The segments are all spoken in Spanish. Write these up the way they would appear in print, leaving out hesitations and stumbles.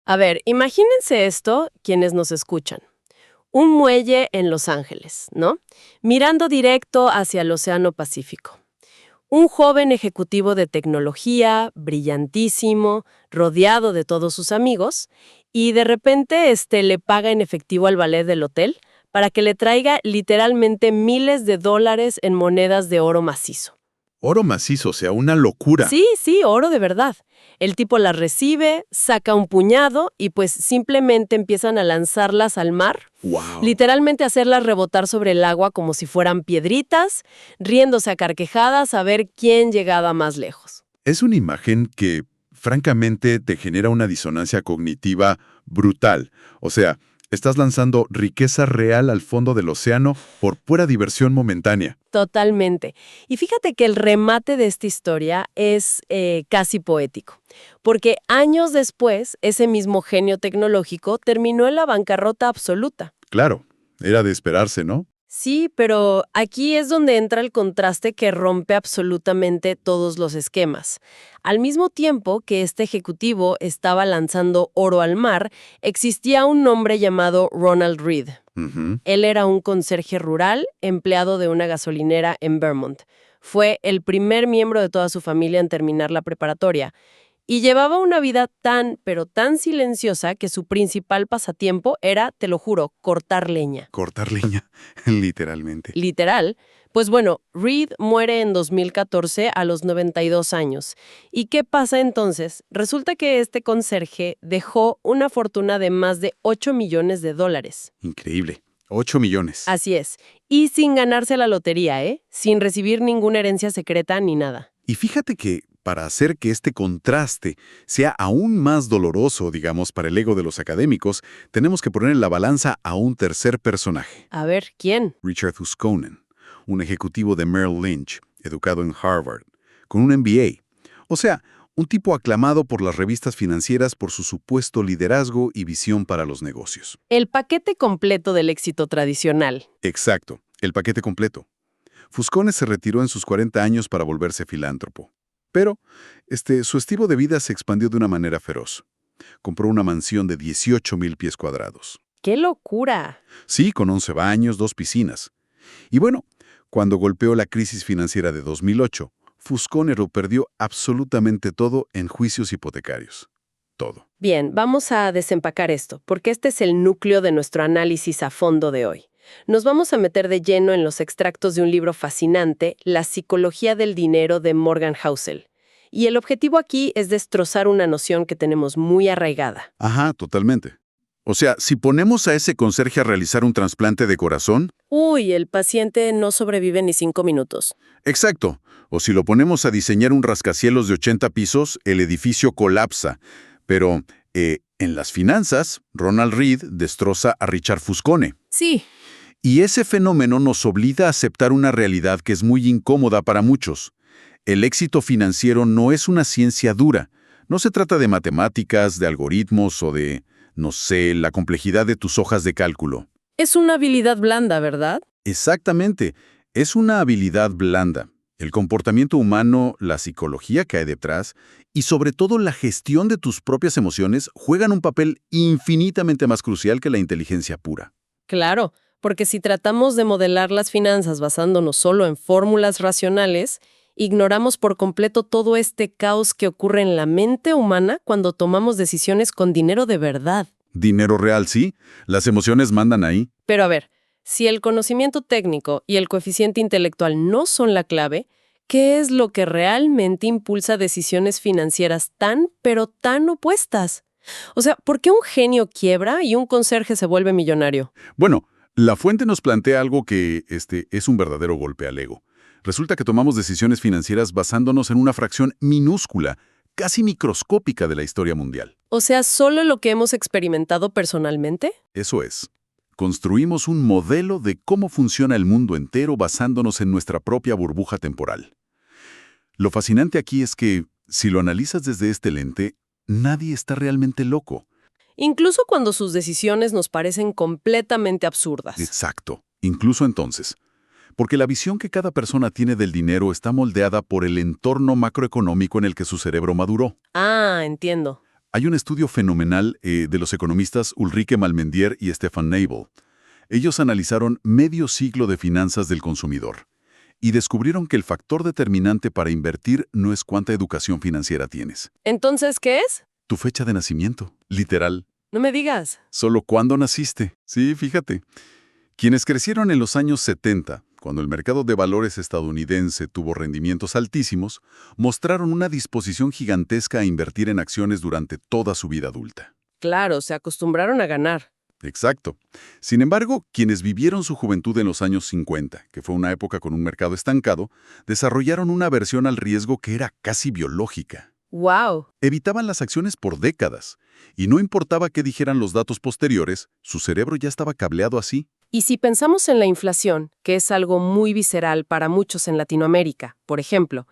A ver, imagínense esto quienes nos escuchan. Un muelle en Los Ángeles, ¿no? Mirando directo hacia el Océano Pacífico. Un joven ejecutivo de tecnología, brillantísimo, rodeado de todos sus amigos, y de repente le paga en efectivo al valet del hotel para que le traiga literalmente miles de dólares en monedas de oro macizo. Oro macizo, o sea, una locura. Sí, sí, oro de verdad. El tipo las recibe, saca un puñado y pues simplemente empiezan a lanzarlas al mar. ¡Wow! Literalmente hacerlas rebotar sobre el agua como si fueran piedritas, riéndose a carcajadas a ver quién llegaba más lejos. Es una imagen que, francamente, te genera una disonancia cognitiva brutal. O sea, estás lanzando riqueza real al fondo del océano por pura diversión momentánea. Totalmente. Y fíjate que el remate de esta historia es casi poético, porque años después, ese mismo genio tecnológico terminó en la bancarrota absoluta. Claro, era de esperarse, ¿no? Sí, pero aquí es donde entra el contraste que rompe absolutamente todos los esquemas. Al mismo tiempo que este ejecutivo estaba lanzando oro al mar, existía un hombre llamado Ronald Reed. Ujú. Él era un conserje rural, empleado de una gasolinera en Vermont. Fue el primer miembro de toda su familia en terminar la preparatoria. Y llevaba una vida tan, pero tan silenciosa que su principal pasatiempo era, te lo juro, cortar leña. Cortar leña, literalmente. Literal. Pues bueno, Reed muere en 2014 a los 92 años. ¿Y qué pasa entonces? Resulta que este conserje dejó una fortuna de más de 8 millones de dólares. Increíble. 8 millones. Así es. Y sin ganarse la lotería, ¿eh? Sin recibir ninguna herencia secreta ni nada. Y fíjate que para hacer que este contraste sea aún más doloroso, digamos, para el ego de los académicos, tenemos que poner en la balanza a un tercer personaje, A ver, ¿quién? Richard Huskonen, un ejecutivo de Merrill Lynch, educado en Harvard, con un MBA. O sea, un tipo aclamado por las revistas financieras por su supuesto liderazgo y visión para los negocios. El paquete completo del éxito tradicional. Exacto, el paquete completo. Fuscone se retiró en sus 40 años para volverse filántropo. Pero su estilo de vida se expandió de una manera feroz. Compró una mansión de 18,000 pies cuadrados. ¡Qué locura! Sí, con 11 baños, 2 piscinas. Y bueno, cuando golpeó la crisis financiera de 2008, Fuscone lo perdió absolutamente todo en juicios hipotecarios. Todo. Bien, vamos a desempacar esto, porque este es el núcleo de nuestro análisis a fondo de hoy. Nos vamos a meter de lleno en los extractos de un libro fascinante, La psicología del dinero de Morgan Housel. Y el objetivo aquí es destrozar una noción que tenemos muy arraigada. Ajá, totalmente. O sea, si ponemos a ese conserje a realizar un trasplante de corazón... Uy, el paciente no sobrevive ni 5 minutos. Exacto. O si lo ponemos a diseñar un rascacielos de 80 pisos, el edificio colapsa. Pero en las finanzas, Ronald Reed destroza a Richard Fuscone. Sí. Y ese fenómeno nos obliga a aceptar una realidad que es muy incómoda para muchos. El éxito financiero no es una ciencia dura. No se trata de matemáticas, de algoritmos o de, no sé, la complejidad de tus hojas de cálculo. Es una habilidad blanda, ¿verdad? Exactamente. Es una habilidad blanda. El comportamiento humano, la psicología que hay detrás y sobre todo la gestión de tus propias emociones juegan un papel infinitamente más crucial que la inteligencia pura. Claro, porque si tratamos de modelar las finanzas basándonos solo en fórmulas racionales, ignoramos por completo todo este caos que ocurre en la mente humana cuando tomamos decisiones con dinero de verdad. Dinero real, sí. Las emociones mandan ahí. Pero a ver, si el conocimiento técnico y el coeficiente intelectual no son la clave, ¿qué es lo que realmente impulsa decisiones financieras tan, pero tan opuestas? O sea, ¿por qué un genio quiebra y un conserje se vuelve millonario? Bueno, la fuente nos plantea algo que es un verdadero golpe al ego. Resulta que tomamos decisiones financieras basándonos en una fracción minúscula, casi microscópica de la historia mundial. O sea, ¿solo lo que hemos experimentado personalmente? Eso es. Construimos un modelo de cómo funciona el mundo entero basándonos en nuestra propia burbuja temporal. Lo fascinante aquí es que, si lo analizas desde este lente, nadie está realmente loco. Incluso cuando sus decisiones nos parecen completamente absurdas. Exacto. Incluso entonces. Porque la visión que cada persona tiene del dinero está moldeada por el entorno macroeconómico en el que su cerebro maduró. Ah, entiendo. Hay un estudio fenomenal de los economistas Ulrike Malmendier y Stefan Nabel. Ellos analizaron medio siglo de finanzas del consumidor y descubrieron que el factor determinante para invertir no es cuánta educación financiera tienes. Entonces, ¿qué es? Tu fecha de nacimiento, literal. No me digas. Solo cuándo naciste. Sí, fíjate. Quienes crecieron en los años 70, cuando el mercado de valores estadounidense tuvo rendimientos altísimos, mostraron una disposición gigantesca a invertir en acciones durante toda su vida adulta. Claro, se acostumbraron a ganar. Exacto. Sin embargo, quienes vivieron su juventud en los años 50, que fue una época con un mercado estancado, desarrollaron una aversión al riesgo que era casi biológica. ¡Wow! Evitaban las acciones por décadas, y no importaba qué dijeran los datos posteriores, su cerebro ya estaba cableado así. Y si pensamos en la inflación, que es algo muy visceral para muchos en Latinoamérica, por ejemplo,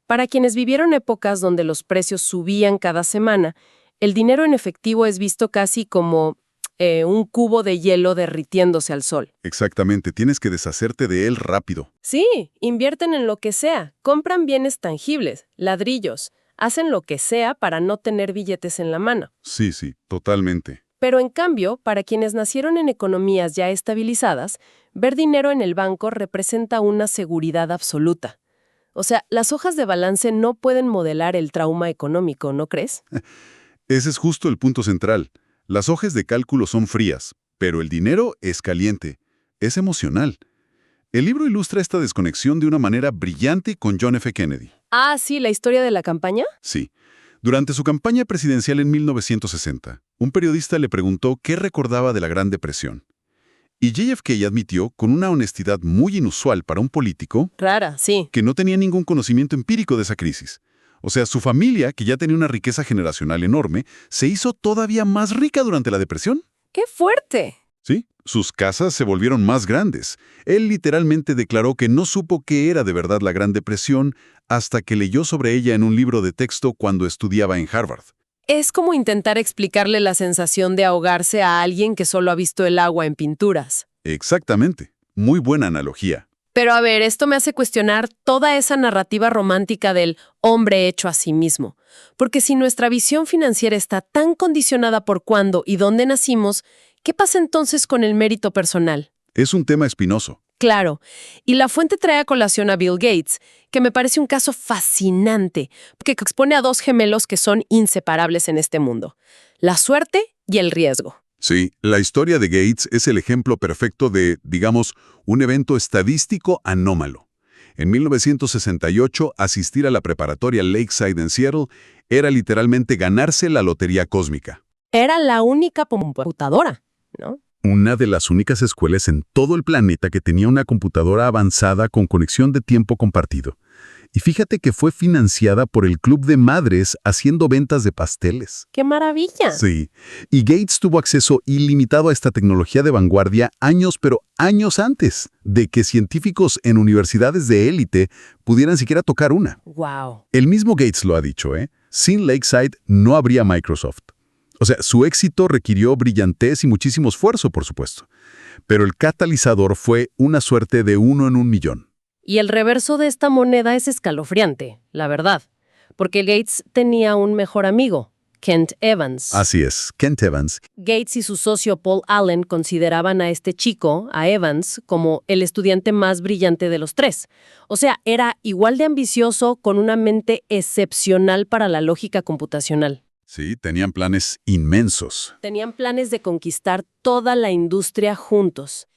para quienes vivieron épocas donde los precios subían cada semana, el dinero en efectivo es visto casi como un cubo de hielo derritiéndose al sol. Exactamente, tienes que deshacerte de él rápido. Sí, invierten en lo que sea, compran bienes tangibles, ladrillos, hacen lo que sea para no tener billetes en la mano. Sí, totalmente. Pero en cambio, para quienes nacieron en economías ya estabilizadas, ver dinero en el banco representa una seguridad absoluta. O sea, las hojas de balance no pueden modelar el trauma económico, ¿no crees? Ese es justo el punto central. Las hojas de cálculo son frías, pero el dinero es caliente, es emocional. El libro ilustra esta desconexión de una manera brillante con John F. Kennedy. Ah, sí, la historia de la campaña. Sí. Durante su campaña presidencial en 1960, un periodista le preguntó qué recordaba de la Gran Depresión. Y JFK admitió, con una honestidad muy inusual para un político, Rara, sí. que no tenía ningún conocimiento empírico de esa crisis. O sea, su familia, que ya tenía una riqueza generacional enorme, se hizo todavía más rica durante la depresión. ¡Qué fuerte! Sí, sus casas se volvieron más grandes. Él literalmente declaró que no supo qué era de verdad la Gran Depresión hasta que leyó sobre ella en un libro de texto cuando estudiaba en Harvard. Es como intentar explicarle la sensación de ahogarse a alguien que solo ha visto el agua en pinturas. Exactamente. Muy buena analogía. Pero a ver, esto me hace cuestionar toda esa narrativa romántica del hombre hecho a sí mismo. Porque si nuestra visión financiera está tan condicionada por cuándo y dónde nacimos, ¿qué pasa entonces con el mérito personal? Es un tema espinoso. Claro, y la fuente trae a colación a Bill Gates, que me parece un caso fascinante, porque expone a dos gemelos que son inseparables en este mundo: la suerte y el riesgo. Sí, la historia de Gates es el ejemplo perfecto de, digamos, un evento estadístico anómalo. En 1968, asistir a la preparatoria Lakeside en Seattle era literalmente ganarse la lotería cósmica. Era la única computadora, ¿no? Una de las únicas escuelas en todo el planeta que tenía una computadora avanzada con conexión de tiempo compartido. Y fíjate que fue financiada por el Club de Madres haciendo ventas de pasteles. ¡Qué maravilla! Sí, y Gates tuvo acceso ilimitado a esta tecnología de vanguardia pero años antes de que científicos en universidades de élite pudieran siquiera tocar una. ¡Wow! El mismo Gates lo ha dicho, ¿eh? Sin Lakeside no habría Microsoft. O sea, su éxito requirió brillantez y muchísimo esfuerzo, por supuesto. Pero el catalizador fue una suerte de 1 en 1.000.000. Y el reverso de esta moneda es escalofriante, la verdad. Porque Gates tenía un mejor amigo, Kent Evans. Así es, Kent Evans. Gates y su socio Paul Allen consideraban a este chico, a Evans, como el estudiante más brillante de los tres. O sea, era igual de ambicioso, con una mente excepcional para la lógica computacional. Sí, tenían planes inmensos. Tenían planes de conquistar toda la industria juntos.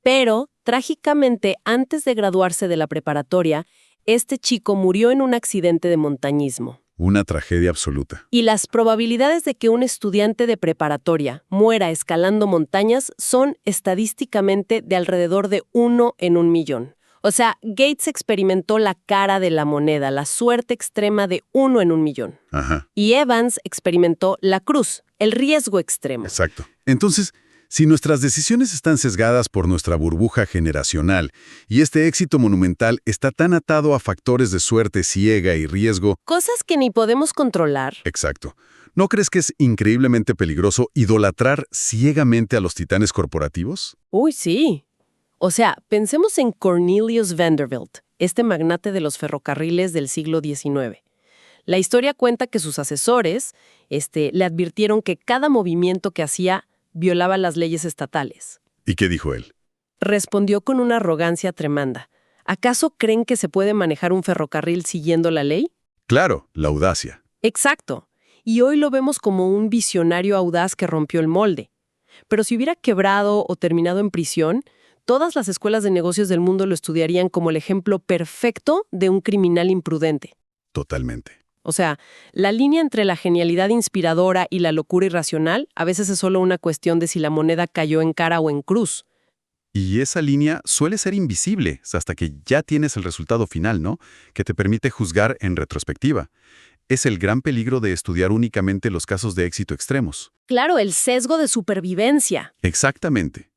Pero, trágicamente, antes de graduarse de la preparatoria, este chico murió en un accidente de montañismo. Una tragedia absoluta. Y las probabilidades de que un estudiante de preparatoria muera escalando montañas son estadísticamente de alrededor de 1 en 1.000.000. O sea, Gates experimentó la cara de la moneda, la suerte extrema de 1 en 1.000.000. Ajá. Y Evans experimentó la cruz, el riesgo extremo. Exacto. Entonces, si nuestras decisiones están sesgadas por nuestra burbuja generacional y este éxito monumental está tan atado a factores de suerte ciega y riesgo... Cosas que ni podemos controlar. Exacto. ¿No crees que es increíblemente peligroso idolatrar ciegamente a los titanes corporativos? Uy, sí. O sea, pensemos en Cornelius Vanderbilt, este magnate de los ferrocarriles del siglo XIX. La historia cuenta que sus asesores le advirtieron que cada movimiento que hacía violaba las leyes estatales. ¿Y qué dijo él? Respondió con una arrogancia tremenda. ¿Acaso creen que se puede manejar un ferrocarril siguiendo la ley? Claro, la audacia. Exacto. Y hoy lo vemos como un visionario audaz que rompió el molde. Pero si hubiera quebrado o terminado en prisión, todas las escuelas de negocios del mundo lo estudiarían como el ejemplo perfecto de un criminal imprudente. Totalmente. O sea, la línea entre la genialidad inspiradora y la locura irracional a veces es solo una cuestión de si la moneda cayó en cara o en cruz. Y esa línea suele ser invisible hasta que ya tienes el resultado final, ¿no? Que te permite juzgar en retrospectiva. Es el gran peligro de estudiar únicamente los casos de éxito extremos. Claro, el sesgo de supervivencia. Exactamente.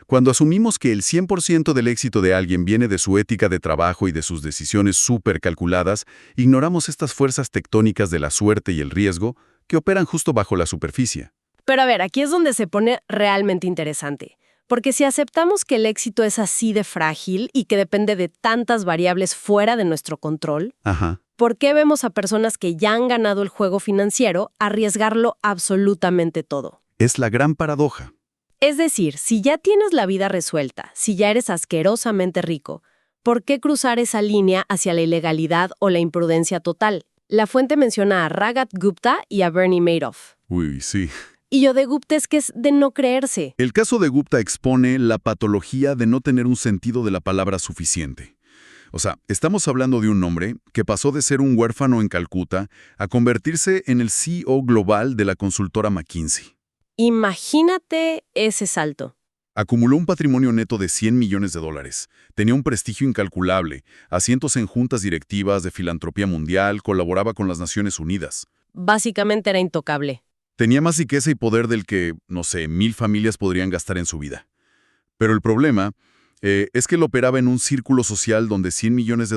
Cuando asumimos que el 100% del éxito de alguien viene de su ética de trabajo y de sus decisiones súper calculadas, ignoramos estas fuerzas tectónicas de la suerte y el riesgo que operan justo bajo la superficie. Pero a ver, aquí es donde se pone realmente interesante. Porque si aceptamos que el éxito es así de frágil y que depende de tantas variables fuera de nuestro control, Ajá. ¿por qué vemos a personas que ya han ganado el juego financiero arriesgarlo absolutamente todo? Es la gran paradoja. Es decir, si ya tienes la vida resuelta, si ya eres asquerosamente rico, ¿por qué cruzar esa línea hacia la ilegalidad o la imprudencia total? La fuente menciona a Raghav Gupta y a Bernie Madoff. Uy, sí. Y yo de Gupta es que es de no creerse. El caso de Gupta expone la patología de no tener un sentido de la palabra suficiente. O sea, estamos hablando de un hombre que pasó de ser un huérfano en Calcuta a convertirse en el CEO global de la consultora McKinsey. Imagínate ese salto. Acumuló un patrimonio neto de $100 millones. Tenía un prestigio incalculable, asientos en juntas directivas de filantropía mundial, colaboraba con las Naciones Unidas. Básicamente era intocable. Tenía más riqueza y poder del que, no sé, 1000 familias podrían gastar en su vida. Pero el problema es que él operaba en un círculo social donde $100 millones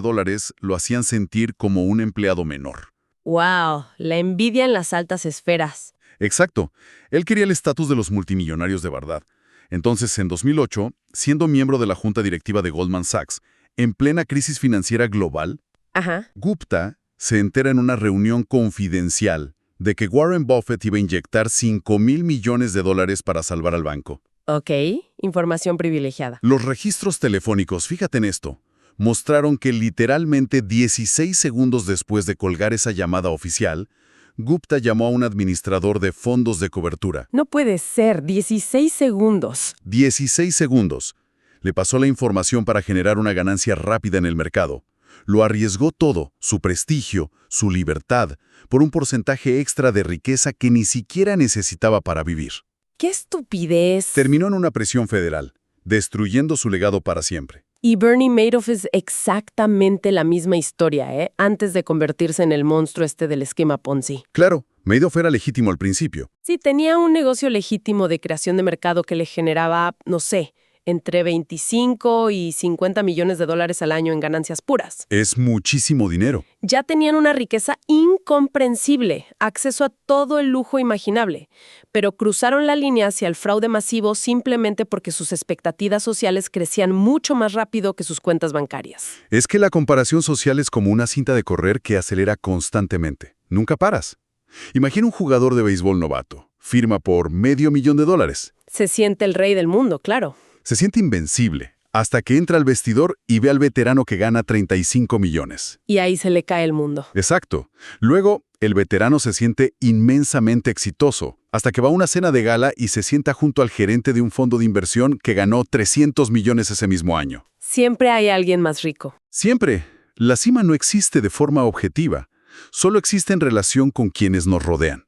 lo hacían sentir como un empleado menor. ¡Wow! La envidia en las altas esferas. Exacto. Él quería el estatus de los multimillonarios de verdad. Entonces, en 2008, siendo miembro de la junta directiva de Goldman Sachs, en plena crisis financiera global, Ajá. Gupta se entera en una reunión confidencial de que Warren Buffett iba a inyectar $5,000 millones para salvar al banco. Ok, información privilegiada. Los registros telefónicos, fíjate en esto, mostraron que literalmente 16 segundos después de colgar esa llamada oficial, Gupta llamó a un administrador de fondos de cobertura. No puede ser, 16 segundos. 16 segundos. Le pasó la información para generar una ganancia rápida en el mercado. Lo arriesgó todo, su prestigio, su libertad, por un porcentaje extra de riqueza que ni siquiera necesitaba para vivir. ¡Qué estupidez! Terminó en una prisión federal, destruyendo su legado para siempre. Y Bernie Madoff es exactamente la misma historia, ¿eh? Antes de convertirse en el monstruo del esquema Ponzi. Claro, Madoff era legítimo al principio. Sí, tenía un negocio legítimo de creación de mercado que le generaba, no sé, entre 25 y 50 millones de dólares al año en ganancias puras. Es muchísimo dinero. Ya tenían una riqueza incomprensible, acceso a todo el lujo imaginable, pero cruzaron la línea hacia el fraude masivo simplemente porque sus expectativas sociales crecían mucho más rápido que sus cuentas bancarias. Es que la comparación social es como una cinta de correr que acelera constantemente. Nunca paras. Imagina un jugador de béisbol novato. Firma por $500,000. Se siente el rey del mundo, claro. Se siente invencible, hasta que entra al vestidor y ve al veterano que gana 35 millones. Y ahí se le cae el mundo. Exacto. Luego, el veterano se siente inmensamente exitoso, hasta que va a una cena de gala y se sienta junto al gerente de un fondo de inversión que ganó 300 millones ese mismo año. Siempre hay alguien más rico. Siempre. La cima no existe de forma objetiva. Solo existe en relación con quienes nos rodean.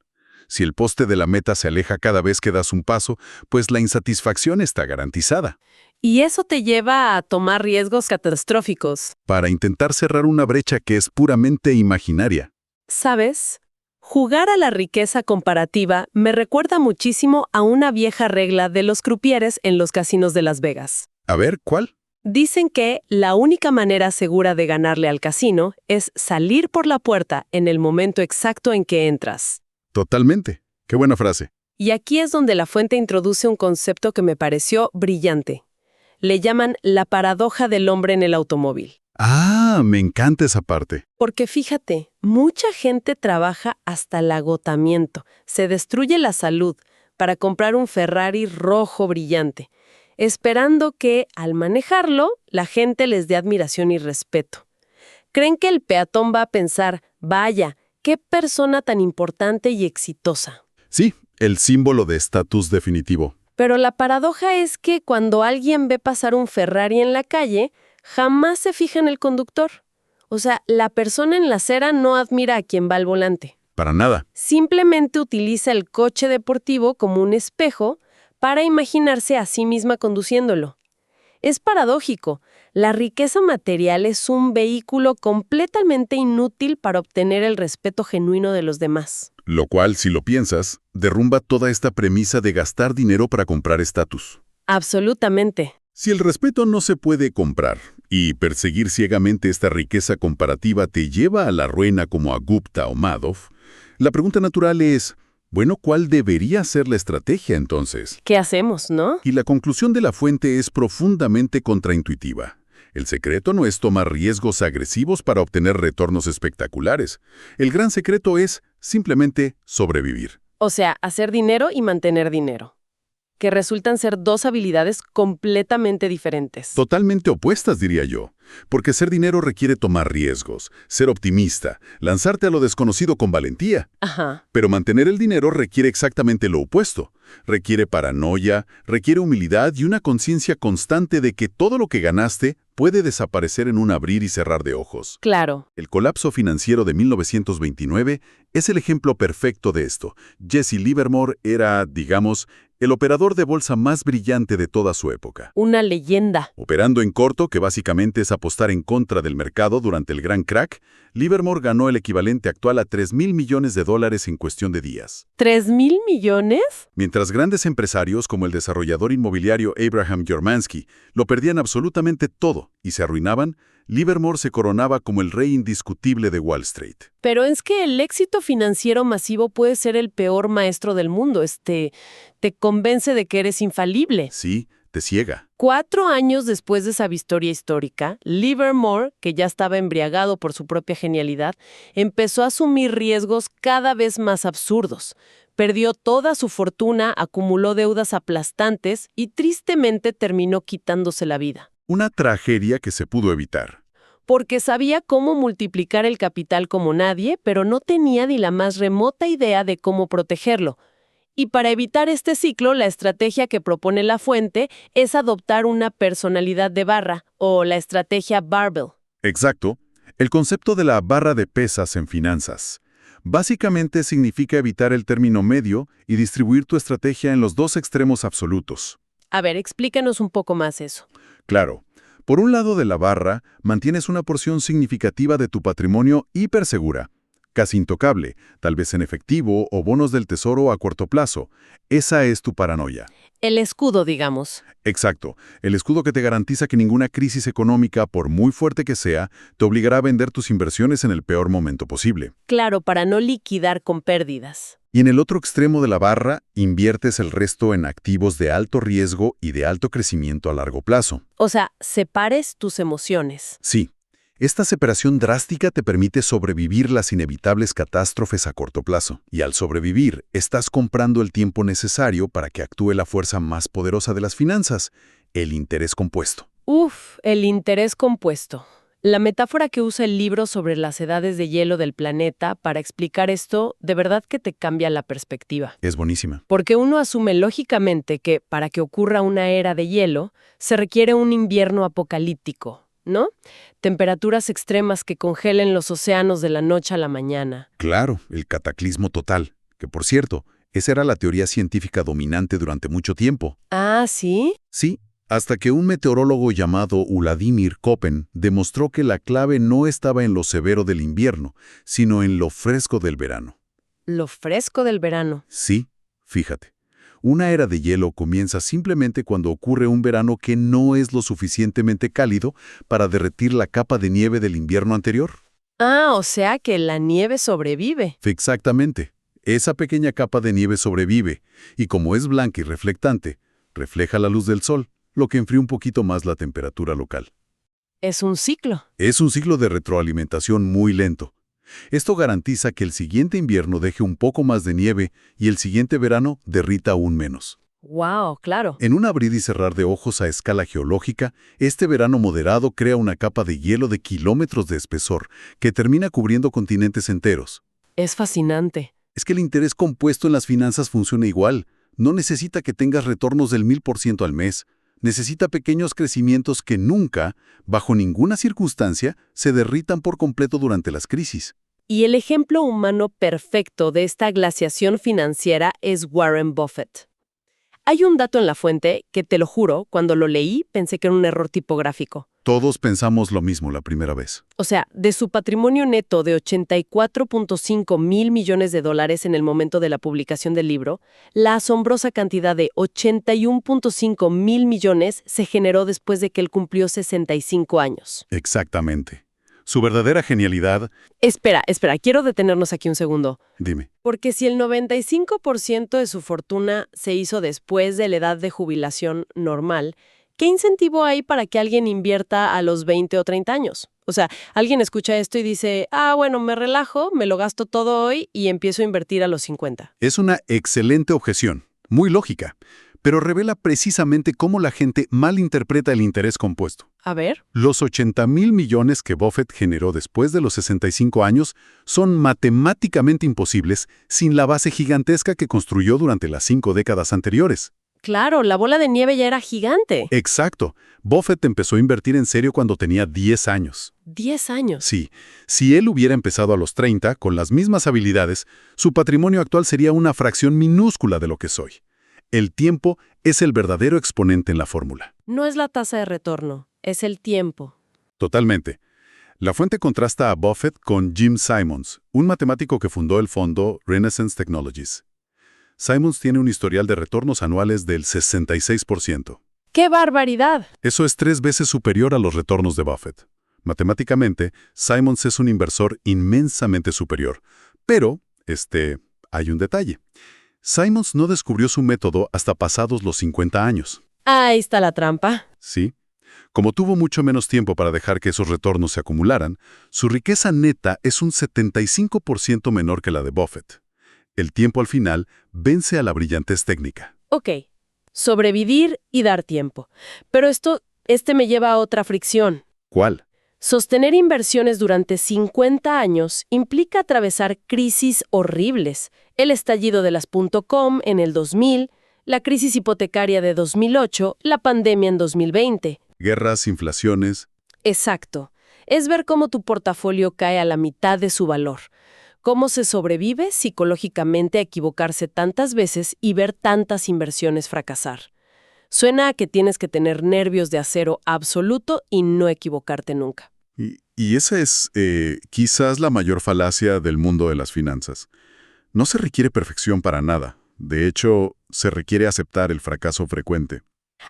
Si el poste de la meta se aleja cada vez que das un paso, pues la insatisfacción está garantizada. Y eso te lleva a tomar riesgos catastróficos. Para intentar cerrar una brecha que es puramente imaginaria. ¿Sabes? Jugar a la riqueza comparativa me recuerda muchísimo a una vieja regla de los crupieres en los casinos de Las Vegas. A ver, ¿cuál? Dicen que la única manera segura de ganarle al casino es salir por la puerta en el momento exacto en que entras. Totalmente. Qué buena frase. Y aquí es donde la fuente introduce un concepto que me pareció brillante. Le llaman la paradoja del hombre en el automóvil. Ah, me encanta esa parte. Porque fíjate, mucha gente trabaja hasta el agotamiento, se destruye la salud para comprar un Ferrari rojo brillante, esperando que, al manejarlo, la gente les dé admiración y respeto. Creen que el peatón va a pensar, vaya, qué persona tan importante y exitosa. Sí, el símbolo de estatus definitivo. Pero la paradoja es que cuando alguien ve pasar un Ferrari en la calle, jamás se fija en el conductor. O sea, la persona en la acera no admira a quien va al volante. Para nada. Simplemente utiliza el coche deportivo como un espejo para imaginarse a sí misma conduciéndolo. Es paradójico. La riqueza material es un vehículo completamente inútil para obtener el respeto genuino de los demás. Lo cual, si lo piensas, derrumba toda esta premisa de gastar dinero para comprar estatus. Absolutamente. Si el respeto no se puede comprar y perseguir ciegamente esta riqueza comparativa te lleva a la ruina como a Gupta o Madoff, la pregunta natural es, bueno, ¿cuál debería ser la estrategia entonces? ¿Qué hacemos, no? Y la conclusión de la fuente es profundamente contraintuitiva. El secreto no es tomar riesgos agresivos para obtener retornos espectaculares. El gran secreto es simplemente sobrevivir. O sea, hacer dinero y mantener dinero, que resultan ser dos habilidades completamente diferentes. Totalmente opuestas, diría yo. Porque ser dinero requiere tomar riesgos, ser optimista, lanzarte a lo desconocido con valentía. Ajá. Pero mantener el dinero requiere exactamente lo opuesto. Requiere paranoia, requiere humildad y una conciencia constante de que todo lo que ganaste puede desaparecer en un abrir y cerrar de ojos. Claro. El colapso financiero de 1929 es el ejemplo perfecto de esto. Jesse Livermore era, digamos, el operador de bolsa más brillante de toda su época. Una leyenda. Operando en corto, que básicamente es apostar en contra del mercado durante el gran crack, Livermore ganó el equivalente actual a $3,000 millones en cuestión de días. ¿3,000 millones? Mientras grandes empresarios como el desarrollador inmobiliario Abraham Jormansky lo perdían absolutamente todo y se arruinaban, Livermore se coronaba como el rey indiscutible de Wall Street. Pero es que el éxito financiero masivo puede ser el peor maestro del mundo. Te convence de que eres infalible. Sí, te ciega. 4 años después de esa victoria histórica, Livermore, que ya estaba embriagado por su propia genialidad, empezó a asumir riesgos cada vez más absurdos. Perdió toda su fortuna, acumuló deudas aplastantes y tristemente terminó quitándose la vida. Una tragedia que se pudo evitar. Porque sabía cómo multiplicar el capital como nadie, pero no tenía ni la más remota idea de cómo protegerlo. Y para evitar este ciclo, la estrategia que propone la fuente es adoptar una personalidad de barra, o la estrategia barbell. Exacto. El concepto de la barra de pesas en finanzas. Básicamente significa evitar el término medio y distribuir tu estrategia en los dos extremos absolutos. A ver, explícanos un poco más eso. Claro, por un lado de la barra, mantienes una porción significativa de tu patrimonio hipersegura, casi intocable, tal vez en efectivo o bonos del tesoro a corto plazo. Esa es tu paranoia. El escudo, digamos. Exacto, el escudo que te garantiza que ninguna crisis económica, por muy fuerte que sea, te obligará a vender tus inversiones en el peor momento posible. Claro, para no liquidar con pérdidas. Y en el otro extremo de la barra, inviertes el resto en activos de alto riesgo y de alto crecimiento a largo plazo. O sea, separes tus emociones. Sí, esta separación drástica te permite sobrevivir las inevitables catástrofes a corto plazo. Y al sobrevivir, estás comprando el tiempo necesario para que actúe la fuerza más poderosa de las finanzas, el interés compuesto. Uf, el interés compuesto. La metáfora que usa el libro sobre las edades de hielo del planeta para explicar esto, de verdad que te cambia la perspectiva. Es buenísima. Porque uno asume lógicamente que para que ocurra una era de hielo, se requiere un invierno apocalíptico, ¿no? Temperaturas extremas que congelen los océanos de la noche a la mañana. Claro, el cataclismo total. Que por cierto, esa era la teoría científica dominante durante mucho tiempo. Ah, ¿sí? Sí. Hasta que un meteorólogo llamado Vladimir Köppen demostró que la clave no estaba en lo severo del invierno, sino en lo fresco del verano. Lo fresco del verano. Sí, fíjate. Una era de hielo comienza simplemente cuando ocurre un verano que no es lo suficientemente cálido para derretir la capa de nieve del invierno anterior. Ah, o sea que la nieve sobrevive. Exactamente. Esa pequeña capa de nieve sobrevive, y como es blanca y reflectante, refleja la luz del sol, lo que enfría un poquito más la temperatura local. Es un ciclo. Es un ciclo de retroalimentación muy lento. Esto garantiza que el siguiente invierno deje un poco más de nieve y el siguiente verano derrita aún menos. Wow, claro. En un abrir y cerrar de ojos a escala geológica, este verano moderado crea una capa de hielo de kilómetros de espesor que termina cubriendo continentes enteros. Es fascinante. Es que el interés compuesto en las finanzas funciona igual. No necesita que tengas retornos del 1000% al mes. Necesita pequeños crecimientos que nunca, bajo ninguna circunstancia, se derritan por completo durante las crisis. Y el ejemplo humano perfecto de esta glaciación financiera es Warren Buffett. Hay un dato en la fuente que, te lo juro, cuando lo leí pensé que era un error tipográfico. Todos pensamos lo mismo la primera vez. O sea, de su patrimonio neto de 84.5 mil millones de dólares en el momento de la publicación del libro, la asombrosa cantidad de 81.5 mil millones se generó después de que él cumplió 65 años. Exactamente. Su verdadera genialidad... Espera, quiero detenernos aquí un segundo. Dime. Porque si el 95% de su fortuna se hizo después de la edad de jubilación normal, ¿qué incentivo hay para que alguien invierta a los 20 o 30 años? O sea, alguien escucha esto y dice, bueno, me relajo, me lo gasto todo hoy y empiezo a invertir a los 50. Es una excelente objeción, muy lógica, pero revela precisamente cómo la gente malinterpreta el interés compuesto. A ver. Los 80,000 millones que Buffett generó después de los 65 años son matemáticamente imposibles sin la base gigantesca que construyó durante las 5 décadas anteriores. Claro, la bola de nieve ya era gigante. Exacto. Buffett empezó a invertir en serio cuando tenía 10 años. 10 años. Sí, si él hubiera empezado a los 30 con las mismas habilidades, su patrimonio actual sería una fracción minúscula de lo que soy. El tiempo es el verdadero exponente en la fórmula. No es la tasa de retorno, es el tiempo. Totalmente. La fuente contrasta a Buffett con Jim Simons, un matemático que fundó el fondo Renaissance Technologies. Simons tiene un historial de retornos anuales del 66%. ¡Qué barbaridad! Eso es 3 veces superior a los retornos de Buffett. Matemáticamente, Simons es un inversor inmensamente superior. Pero, hay un detalle. Simons no descubrió su método hasta pasados los 50 años. Ahí está la trampa. Sí. Como tuvo mucho menos tiempo para dejar que esos retornos se acumularan, su riqueza neta es un 75% menor que la de Buffett. El tiempo al final vence a la brillantez técnica. Ok, sobrevivir y dar tiempo. Pero este me lleva a otra fricción. ¿Cuál? Sostener inversiones durante 50 años implica atravesar crisis horribles. El estallido de las .com en el 2000, la crisis hipotecaria de 2008, la pandemia en 2020. Guerras, inflaciones. Exacto. Es ver cómo tu portafolio cae a la mitad de su valor. Cómo se sobrevive psicológicamente a equivocarse tantas veces y ver tantas inversiones fracasar. Suena a que tienes que tener nervios de acero absoluto y no equivocarte nunca. Y esa es quizás la mayor falacia del mundo de las finanzas. No se requiere perfección para nada. De hecho, se requiere aceptar el fracaso frecuente.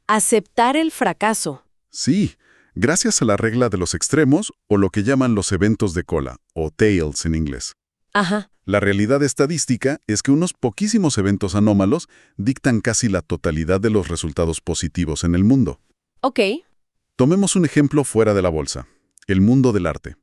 Aceptar el fracaso. Sí, gracias a la regla de los extremos o lo que llaman los eventos de cola, o tails en inglés. Ajá. La realidad estadística es que unos poquísimos eventos anómalos dictan casi la totalidad de los resultados positivos en el mundo. Ok. Tomemos un ejemplo fuera de la bolsa, el mundo del arte.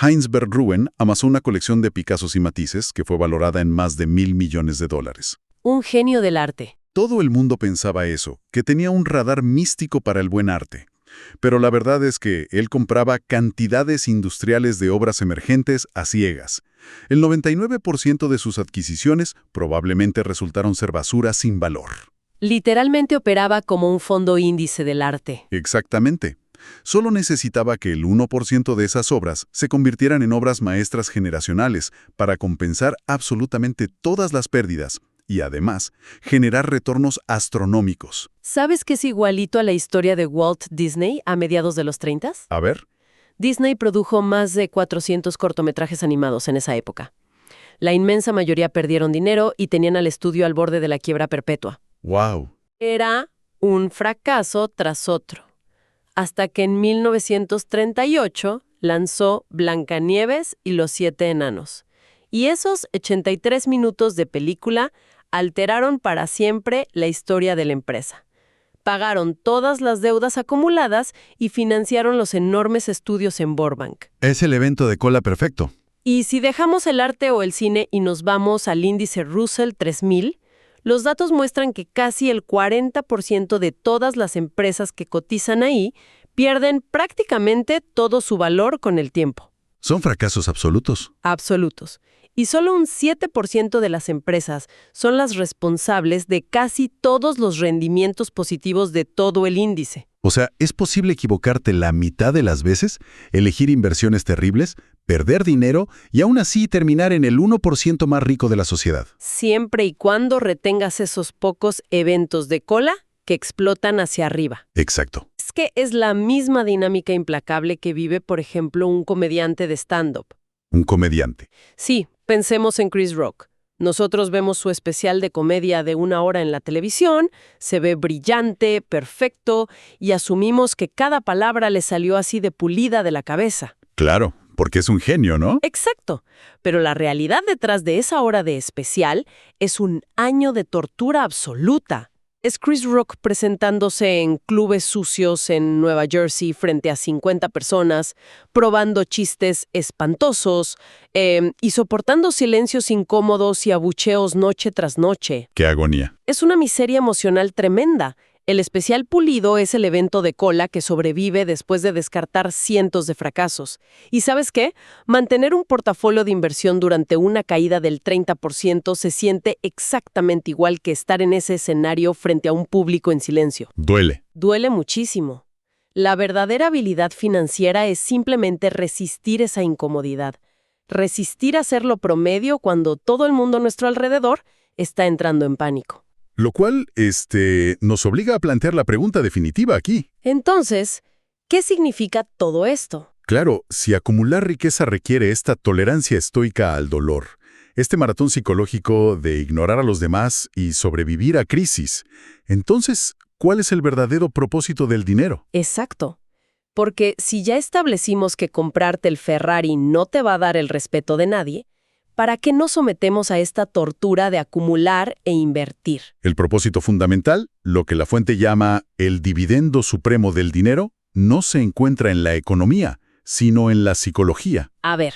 Heinz Verruen amasó una colección de Picassos y Matisses que fue valorada en más de $1,000 millones. Un genio del arte. Todo el mundo pensaba eso, que tenía un radar místico para el buen arte. Pero la verdad es que él compraba cantidades industriales de obras emergentes a ciegas. El 99% de sus adquisiciones probablemente resultaron ser basura sin valor. Literalmente operaba como un fondo índice del arte. Exactamente. Solo necesitaba que el 1% de esas obras se convirtieran en obras maestras generacionales para compensar absolutamente todas las pérdidas y, además, generar retornos astronómicos. ¿Sabes que es igualito a la historia de Walt Disney a mediados de los 30? A ver. Disney produjo más de 400 cortometrajes animados en esa época. La inmensa mayoría perdieron dinero y tenían al estudio al borde de la quiebra perpetua. ¡Wow! Era un fracaso tras otro. Hasta que en 1938 lanzó Blancanieves y los 7 enanos. Y esos 83 minutos de película alteraron para siempre la historia de la empresa. pagaron todas las deudas acumuladas y financiaron los enormes estudios en Burbank. Es el evento de cola perfecto. Y si dejamos el arte o el cine y nos vamos al índice Russell 3000, los datos muestran que casi el 40% de todas las empresas que cotizan ahí pierden prácticamente todo su valor con el tiempo. Son fracasos absolutos. Absolutos. Y solo un 7% de las empresas son las responsables de casi todos los rendimientos positivos de todo el índice. O sea, ¿es posible equivocarte la mitad de las veces, elegir inversiones terribles, perder dinero y aún así terminar en el 1% más rico de la sociedad? Siempre y cuando retengas esos pocos eventos de cola que explotan hacia arriba. Exacto. Es que es la misma dinámica implacable que vive, por ejemplo, un comediante de stand-up. Un comediante. Sí, pensemos en Chris Rock. Nosotros vemos su especial de comedia de 1 hora en la televisión, se ve brillante, perfecto, y asumimos que cada palabra le salió así de pulida de la cabeza. Claro, porque es un genio, ¿no? Exacto. Pero la realidad detrás de esa hora de especial es un año de tortura absoluta. Es Chris Rock presentándose en clubes sucios en Nueva Jersey frente a 50 personas, probando chistes espantosos y soportando silencios incómodos y abucheos noche tras noche. ¡Qué agonía! Es una miseria emocional tremenda. El especial pulido es el evento de cola que sobrevive después de descartar cientos de fracasos. ¿Y sabes qué? Mantener un portafolio de inversión durante una caída del 30% se siente exactamente igual que estar en ese escenario frente a un público en silencio. Duele. Duele muchísimo. La verdadera habilidad financiera es simplemente resistir esa incomodidad. Resistir a ser lo promedio cuando todo el mundo a nuestro alrededor está entrando en pánico. Lo cual, nos obliga a plantear la pregunta definitiva aquí. Entonces, ¿qué significa todo esto? Claro, si acumular riqueza requiere esta tolerancia estoica al dolor, este maratón psicológico de ignorar a los demás y sobrevivir a crisis, entonces, ¿cuál es el verdadero propósito del dinero? Exacto. Porque si ya establecimos que comprarte el Ferrari no te va a dar el respeto de nadie, ¿para qué nos sometemos a esta tortura de acumular e invertir? El propósito fundamental, lo que la fuente llama el dividendo supremo del dinero, no se encuentra en la economía, sino en la psicología. A ver,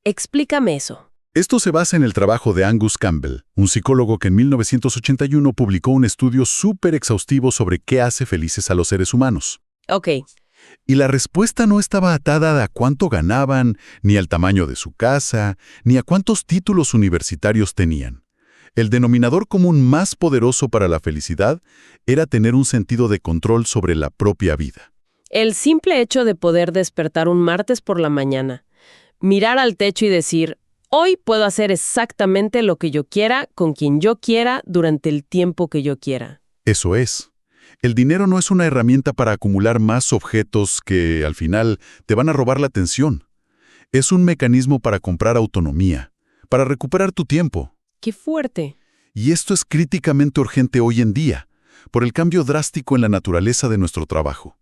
explícame eso. Esto se basa en el trabajo de Angus Campbell, un psicólogo que en 1981 publicó un estudio súper exhaustivo sobre qué hace felices a los seres humanos. Ok. Y la respuesta no estaba atada a cuánto ganaban, ni al tamaño de su casa, ni a cuántos títulos universitarios tenían. El denominador común más poderoso para la felicidad era tener un sentido de control sobre la propia vida. El simple hecho de poder despertar un martes por la mañana, mirar al techo y decir, hoy puedo hacer exactamente lo que yo quiera, con quien yo quiera, durante el tiempo que yo quiera. Eso es. El dinero no es una herramienta para acumular más objetos que, al final, te van a robar la atención. Es un mecanismo para comprar autonomía, para recuperar tu tiempo. ¡Qué fuerte! Y esto es críticamente urgente hoy en día, por el cambio drástico en la naturaleza de nuestro trabajo.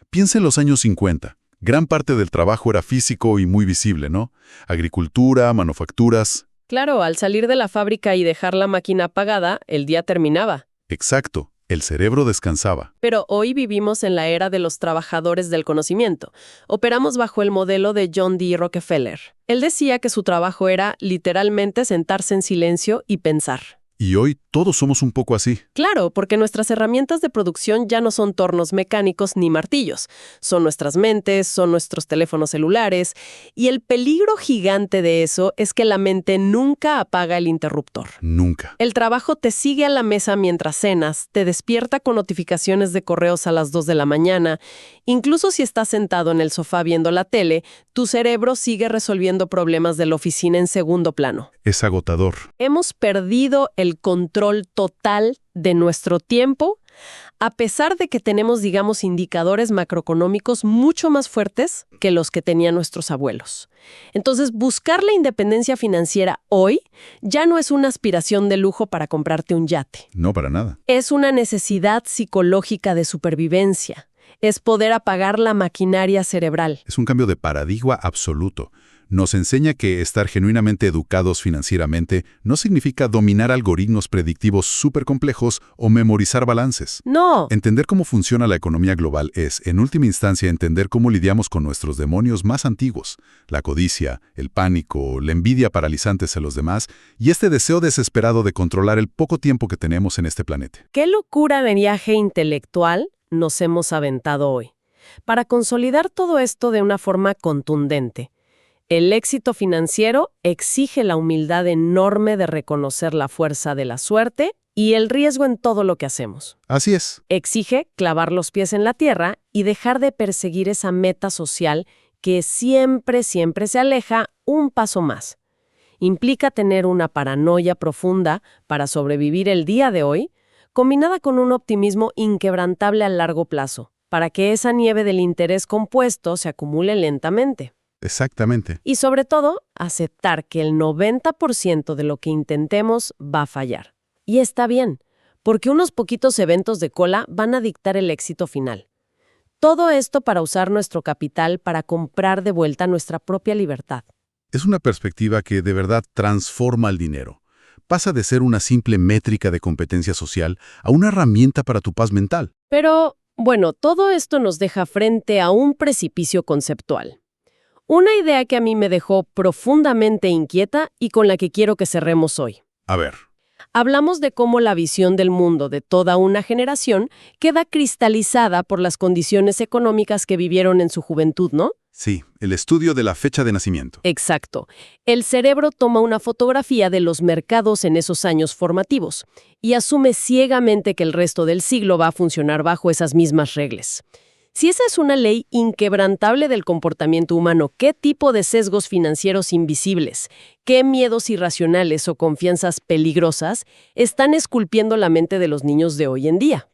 Piensa en los años 50. Gran parte del trabajo era físico y muy visible, ¿no? Agricultura, manufacturas. Claro, al salir de la fábrica y dejar la máquina apagada, el día terminaba. Exacto. El cerebro descansaba. Pero hoy vivimos en la era de los trabajadores del conocimiento. Operamos bajo el modelo de John D. Rockefeller. Él decía que su trabajo era, literalmente, sentarse en silencio y pensar. Y hoy todos somos un poco así. Claro, porque nuestras herramientas de producción ya no son tornos mecánicos ni martillos. Son nuestras mentes, son nuestros teléfonos celulares. Y el peligro gigante de eso es que la mente nunca apaga el interruptor. Nunca. El trabajo te sigue a la mesa mientras cenas, te despierta con notificaciones de correos a las 2 de la mañana. Incluso si estás sentado en el sofá viendo la tele, tu cerebro sigue resolviendo problemas de la oficina en segundo plano. Es agotador. Hemos perdido el control total de nuestro tiempo, a pesar de que tenemos, digamos, indicadores macroeconómicos mucho más fuertes que los que tenían nuestros abuelos. Entonces, buscar la independencia financiera hoy ya no es una aspiración de lujo para comprarte un yate. No, para nada. Es una necesidad psicológica de supervivencia. Es poder apagar la maquinaria cerebral. Es un cambio de paradigma absoluto. Nos enseña que estar genuinamente educados financieramente no significa dominar algoritmos predictivos súper complejos o memorizar balances. No. Entender cómo funciona la economía global es, en última instancia, entender cómo lidiamos con nuestros demonios más antiguos, la codicia, el pánico, la envidia paralizante hacia los demás y este deseo desesperado de controlar el poco tiempo que tenemos en este planeta. ¿Qué locura de viaje intelectual nos hemos aventado hoy? Para consolidar todo esto de una forma contundente, el éxito financiero exige la humildad enorme de reconocer la fuerza de la suerte y el riesgo en todo lo que hacemos. Así es. Exige clavar los pies en la tierra y dejar de perseguir esa meta social que siempre se aleja un paso más. Implica tener una paranoia profunda para sobrevivir el día de hoy, combinada con un optimismo inquebrantable a largo plazo, para que esa nieve del interés compuesto se acumule lentamente. Exactamente. Y sobre todo, aceptar que el 90% de lo que intentemos va a fallar. Y está bien, porque unos poquitos eventos de cola van a dictar el éxito final. Todo esto para usar nuestro capital para comprar de vuelta nuestra propia libertad. Es una perspectiva que de verdad transforma el dinero. Pasa de ser una simple métrica de competencia social a una herramienta para tu paz mental. Pero, bueno, todo esto nos deja frente a un precipicio conceptual. Una idea que a mí me dejó profundamente inquieta y con la que quiero que cerremos hoy. A ver. Hablamos de cómo la visión del mundo de toda una generación queda cristalizada por las condiciones económicas que vivieron en su juventud, ¿no? Sí, el estudio de la fecha de nacimiento. Exacto. El cerebro toma una fotografía de los mercados en esos años formativos y asume ciegamente que el resto del siglo va a funcionar bajo esas mismas reglas. Si esa es una ley inquebrantable del comportamiento humano, ¿qué tipo de sesgos financieros invisibles, qué miedos irracionales o confianzas peligrosas están esculpiendo la mente de los niños de hoy en día?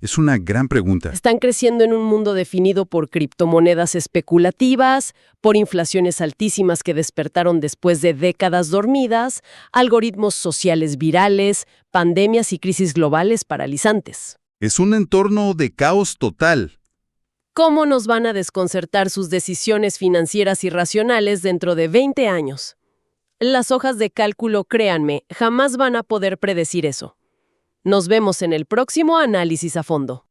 Es una gran pregunta. Están creciendo en un mundo definido por criptomonedas especulativas, por inflaciones altísimas que despertaron después de décadas dormidas, algoritmos sociales virales, pandemias y crisis globales paralizantes. Es un entorno de caos total. ¿Cómo nos van a desconcertar sus decisiones financieras irracionales dentro de 20 años? Las hojas de cálculo, créanme, jamás van a poder predecir eso. Nos vemos en el próximo análisis a fondo.